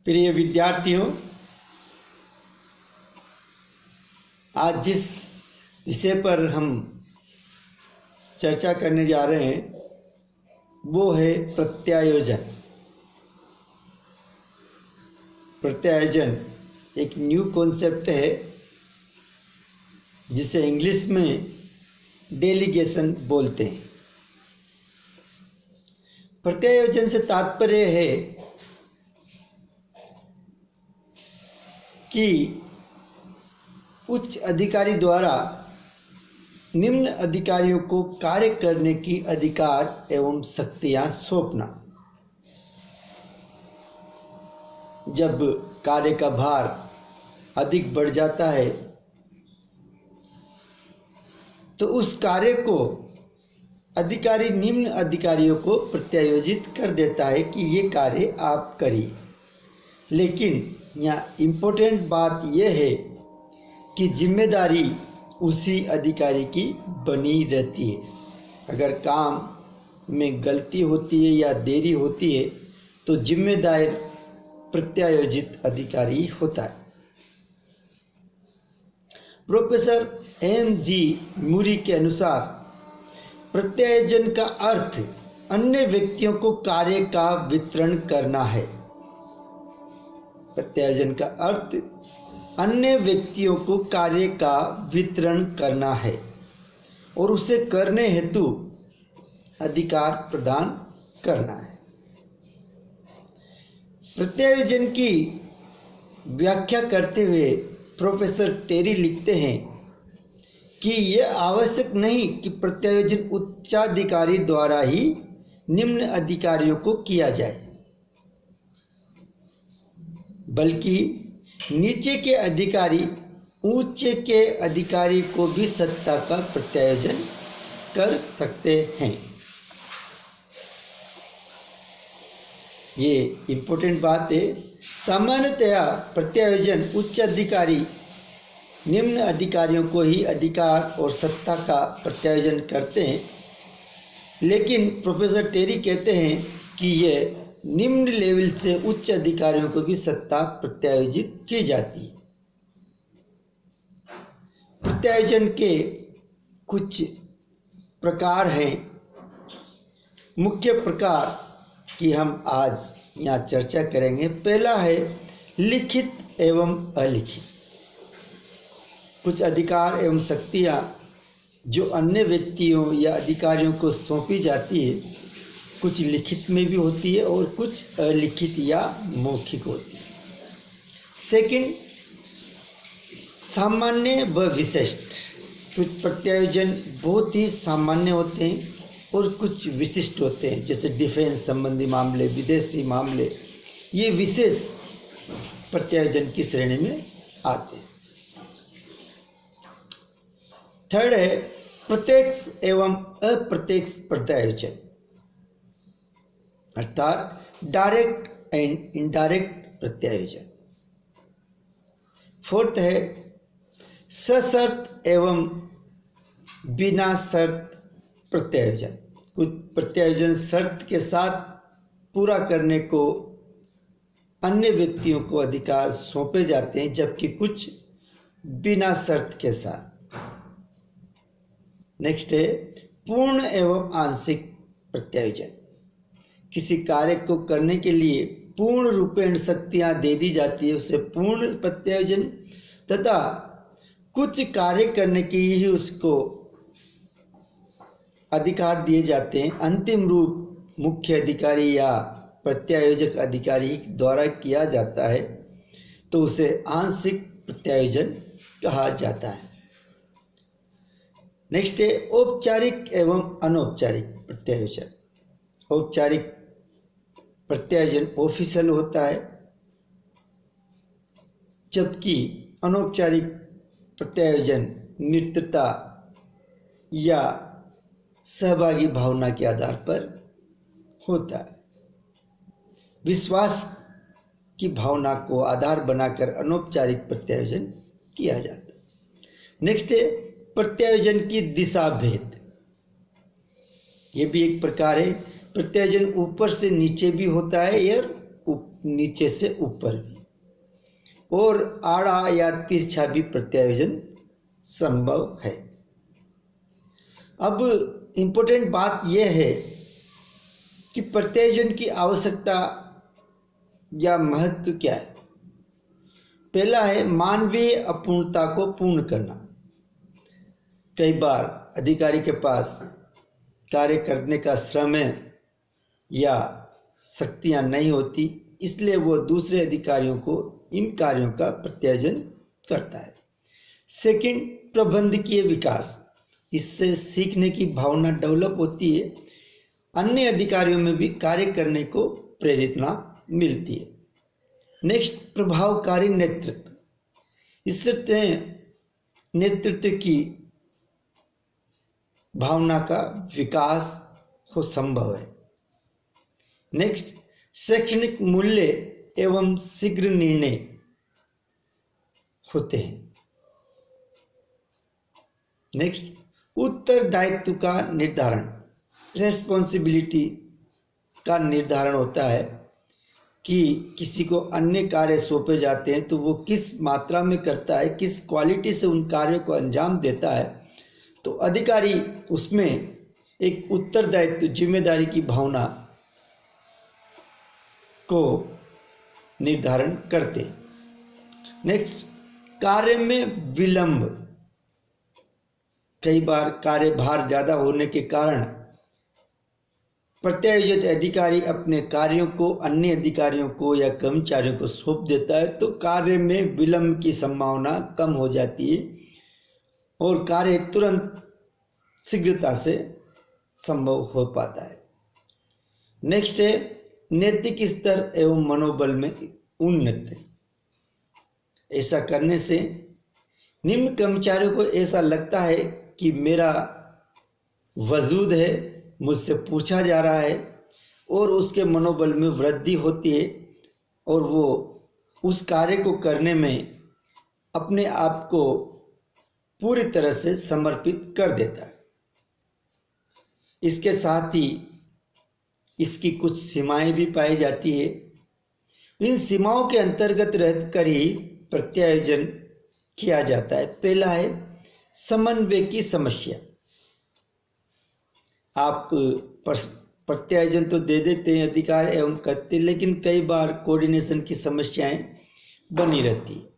प्रिय विद्यार्थियों, आज जिस विषय पर हम चर्चा करने जा रहे हैं वो है प्रत्यायोजन। प्रत्यायोजन एक न्यू कॉन्सेप्ट है जिसे इंग्लिश में डेलीगेशन बोलते हैं। प्रत्यायोजन से तात्पर्य है कि उच्च अधिकारी द्वारा निम्न अधिकारियों को कार्य करने की अधिकार एवं शक्तियां सौंपना। जब कार्य का भार अधिक बढ़ जाता है तो उस कार्य को अधिकारी निम्न अधिकारियों को प्रत्यायोजित कर देता है कि ये कार्य आप करिए। लेकिन यहाँ इम्पोर्टेंट बात यह है कि जिम्मेदारी उसी अधिकारी की बनी रहती है। अगर काम में गलती होती है या देरी होती है तो जिम्मेदार प्रत्यायोजित अधिकारी होता है। Professor M.G. मूरी के अनुसार प्रत्यायोजन का अर्थ अन्य व्यक्तियों को कार्य का वितरण करना है। प्रत्यायोजन का अर्थ अन्य व्यक्तियों को कार्य का वितरण करना है और उसे करने हेतु अधिकार प्रदान करना है। प्रत्यायोजन की व्याख्या करते हुए प्रोफेसर टेरी लिखते हैं कि यह आवश्यक नहीं कि प्रत्यायोजन उच्चाधिकारी द्वारा ही निम्न अधिकारियों को किया जाए, बल्कि नीचे के अधिकारी उच्च के अधिकारी को भी सत्ता का प्रत्यायोजन कर सकते हैं। ये इम्पोर्टेंट बात है। सामान्यतया प्रत्यायोजन उच्च अधिकारी निम्न अधिकारियों को ही अधिकार और सत्ता का प्रत्यायोजन करते हैं, लेकिन प्रोफेसर टेरी कहते हैं कि यह निम्न लेवल से उच्च अधिकारियों को भी सत्ता प्रत्यायोजित की जाती है। प्रत्यायोजन के कुछ प्रकार हैं। मुख्य प्रकार की हम आज यहाँ चर्चा करेंगे। पहला है लिखित एवं अलिखित। कुछ अधिकार एवं शक्तियाँ जो अन्य व्यक्तियों या अधिकारियों को सौंपी जाती है, कुछ लिखित में भी होती है और कुछ अलिखित या मौखिक होती है। सेकंड, सामान्य व विशिष्ट। कुछ प्रत्यायोजन बहुत ही सामान्य होते हैं और कुछ विशिष्ट होते हैं, जैसे डिफेंस संबंधी मामले, विदेशी मामले, ये विशेष प्रत्यायोजन की श्रेणी में आते हैं। थर्ड है प्रत्यक्ष एवं अप्रत्यक्ष प्रत्यायोजन, अर्थात डायरेक्ट एंड इनडायरेक्ट प्रत्यायोजन। फोर्थ है सशर्त एवं बिना शर्त प्रत्यायोजन। कुछ प्रत्यायोजन शर्त के साथ पूरा करने को अन्य व्यक्तियों को अधिकार सौंपे जाते हैं, जबकि कुछ बिना शर्त के साथ। नेक्स्ट है पूर्ण एवं आंशिक प्रत्यायोजन। किसी कार्य को करने के लिए पूर्ण रूपेण शक्तियां दे दी जाती है, उसे पूर्ण प्रत्यायोजन। तथा कुछ कार्य करने के ही उसको अधिकार दिए जाते हैं, अंतिम रूप मुख्य अधिकारी या प्रत्यायोजक अधिकारी द्वारा किया जाता है, तो उसे आंशिक प्रत्यायोजन कहा जाता है। नेक्स्ट है औपचारिक एवं अनौपचारिक प्रत्यायोजन। औपचारिक प्रत्यायोजन ऑफिशियल होता है, जबकि अनौपचारिक प्रत्यायोजन मित्रता या सहभागी भावना के आधार पर होता है। विश्वास की भावना को आधार बनाकर अनौपचारिक प्रत्यायोजन किया जाता है। नेक्स्ट है प्रत्यायोजन की दिशा भेद। ये भी एक प्रकार है। प्रत्यायोजन ऊपर से नीचे भी होता है और नीचे से ऊपर भी, और आड़ा या तिरछा भी प्रत्यायोजन संभव है। अब इम्पोर्टेंट बात यह है कि प्रत्यायोजन की आवश्यकता या महत्व क्या है। पहला है मानवीय अपूर्णता को पूर्ण करना। कई बार अधिकारी के पास कार्य करने का समय या शक्तियां नहीं होती, इसलिए वो दूसरे अधिकारियों को इन कार्यों का प्रत्यायोजन करता है। सेकंड, प्रबंधकीय विकास। इससे सीखने की भावना डेवलप होती है, अन्य अधिकारियों में भी कार्य करने को प्रेरणा मिलती है। नेक्स्ट, प्रभावकारी नेतृत्व। इससे नेतृत्व की भावना का विकास हो संभव है। नेक्स्ट, शैक्षणिक मूल्य एवं शीघ्र निर्णय होते हैं। नेक्स्ट, उत्तरदायित्व का निर्धारण। रेस्पॉन्सिबिलिटी का निर्धारण होता है कि किसी को अन्य कार्य सौंपे जाते हैं तो वो किस मात्रा में करता है, किस क्वालिटी से उन कार्यों को अंजाम देता है, तो अधिकारी उसमें एक उत्तरदायित्व, जिम्मेदारी की भावना को निर्धारण करते। नेक्स्ट, कार्य में विलंब। कई बार कार्यभार ज्यादा होने के कारण प्रत्यायोजित अधिकारी अपने कार्यों को अन्य अधिकारियों को या कर्मचारियों को सौंप देता है, तो कार्य में विलंब की संभावना कम हो जाती है और कार्य तुरंत शीघ्रता से संभव हो पाता है। नेक्स्ट है नैतिक स्तर एवं मनोबल में उन्नति। ऐसा करने से निम्न कर्मचारियों को ऐसा लगता है कि मेरा वजूद है, मुझसे पूछा जा रहा है, और उसके मनोबल में वृद्धि होती है और वो उस कार्य को करने में अपने आप को पूरी तरह से समर्पित कर देता है। इसके साथ ही इसकी कुछ सीमाएं भी पाई जाती है। इन सीमाओं के अंतर्गत रहकर ही प्रत्यायोजन किया जाता है। पहला है समन्वय की समस्या। आप प्रत्यायोजन तो दे देते हैं अधिकार एवं करते, लेकिन कई बार कोऑर्डिनेशन की समस्याएं बनी रहती है।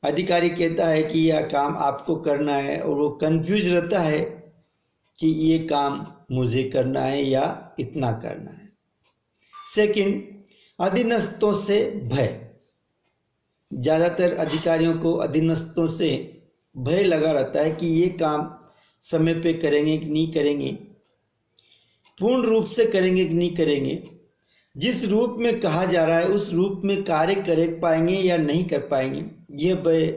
अधिकारी कहता है कि यह काम आपको करना है और वो कंफ्यूज रहता है कि ये काम मुझे करना है या इतना करना है। सेकंड, अधीनस्थों से भय। ज़्यादातर अधिकारियों को अधीनस्थों से भय लगा रहता है कि ये काम समय पे करेंगे कि नहीं करेंगे, पूर्ण रूप से करेंगे कि नहीं करेंगे, जिस रूप में कहा जा रहा है उस रूप में कार्य कर पाएंगे या नहीं कर पाएंगे। ये भय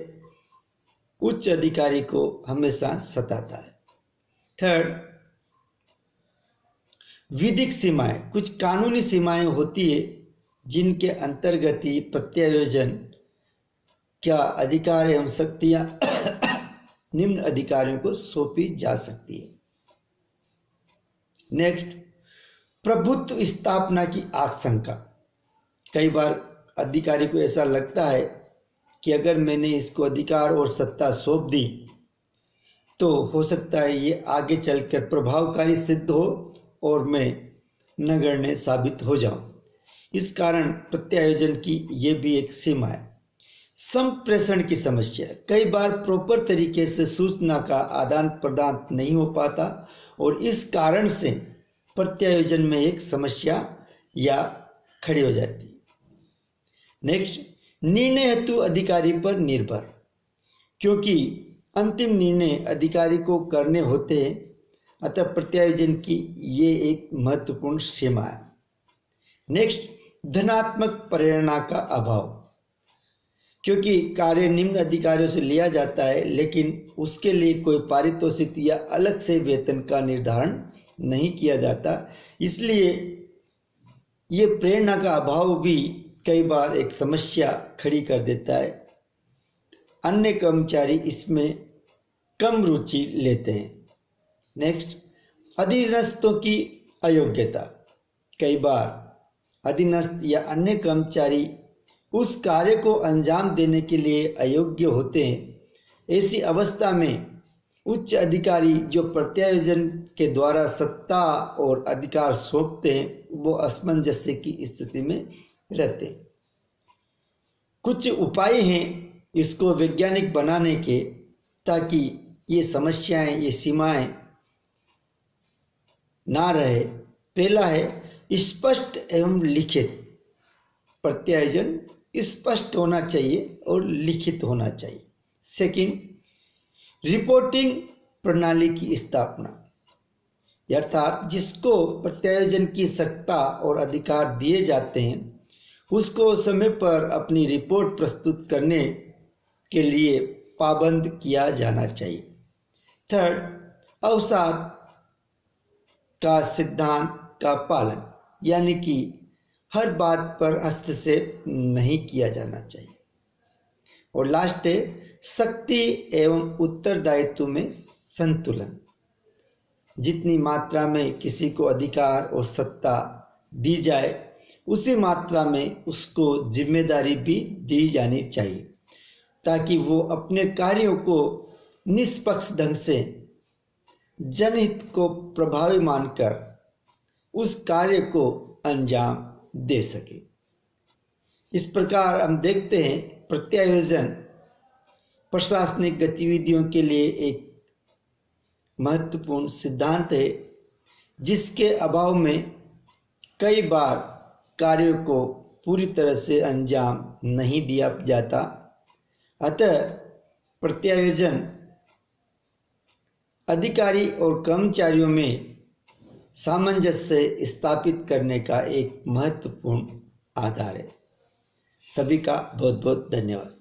उच्च अधिकारी को हमेशा सताता है। थर्ड, विधिक सीमाएं। कुछ कानूनी सीमाएं होती है जिनके अंतर्गत ही प्रत्यायोजन क्या अधिकार एवं शक्तियां निम्न अधिकारियों को सौंपी जा सकती है। नेक्स्ट, प्रभुत्व स्थापना की आशंका। कई बार अधिकारी को ऐसा लगता है कि अगर मैंने इसको अधिकार और सत्ता सौंप दी तो हो सकता है ये आगे चलकर प्रभावकारी सिद्ध हो और मैं नगण्य साबित हो जाऊं। इस कारण प्रत्यायोजन की ये भी एक सीमा है। संप्रेषण की समस्या। कई बार प्रॉपर तरीके से सूचना का आदान प्रदान नहीं हो पाता और इस कारण से प्रत्यायोजन में एक समस्या या खड़ी हो जाती है। नेक्स्ट, निर्णय हेतु अधिकारी पर निर्भर। क्योंकि अंतिम निर्णय अधिकारी को करने होते हैं, अतः प्रत्यायोजन की ये एक महत्वपूर्ण सीमा है। नेक्स्ट, धनात्मक प्रेरणा का अभाव। क्योंकि कार्य निम्न अधिकारियों से लिया जाता है लेकिन उसके लिए कोई पारितोषिक या अलग से वेतन का निर्धारण नहीं किया जाता, इसलिए ये प्रेरणा का अभाव भी कई बार एक समस्या खड़ी कर देता है। अन्य कर्मचारी इसमें कम रुचि लेते हैं। नेक्स्ट, अधीनस्थों की अयोग्यता। कई बार अधीनस्थ या अन्य कर्मचारी उस कार्य को अंजाम देने के लिए अयोग्य होते हैं। ऐसी अवस्था में उच्च अधिकारी जो प्रत्यायोजन के द्वारा सत्ता और अधिकार सौंपते हैं, वो असमंजस्य की स्थिति में रहते हैं। कुछ उपाय हैं इसको वैज्ञानिक बनाने के, ताकि ये समस्याएं, ये सीमाएं ना रहे। पहला है स्पष्ट एवं लिखित प्रत्यायोजन। स्पष्ट होना चाहिए और लिखित होना चाहिए। सेकंड, रिपोर्टिंग प्रणाली की स्थापना, अर्थात जिसको प्रत्यायोजन की सत्ता और अधिकार दिए जाते हैं उसको समय पर अपनी रिपोर्ट प्रस्तुत करने के लिए पाबंद किया जाना चाहिए। थर्ड, अवसाद का सिद्धांत का पालन, यानी कि हर बात पर हस्तक्षेप नहीं किया जाना चाहिए। और लास्ट है शक्ति एवं उत्तरदायित्व में संतुलन। जितनी मात्रा में किसी को अधिकार और सत्ता दी जाए, उसी मात्रा में उसको जिम्मेदारी भी दी जानी चाहिए, ताकि वो अपने कार्यों को निष्पक्ष ढंग से जनहित को प्रभावी मानकर उस कार्य को अंजाम दे सके। इस प्रकार हम देखते हैं प्रत्यायोजन प्रशासनिक गतिविधियों के लिए एक महत्वपूर्ण सिद्धांत है, जिसके अभाव में कई बार कार्यों को पूरी तरह से अंजाम नहीं दिया जाता। अतः प्रत्यायोजन अधिकारी और कर्मचारियों में सामंजस्य स्थापित करने का एक महत्वपूर्ण आधार है। सभी का बहुत बहुत धन्यवाद।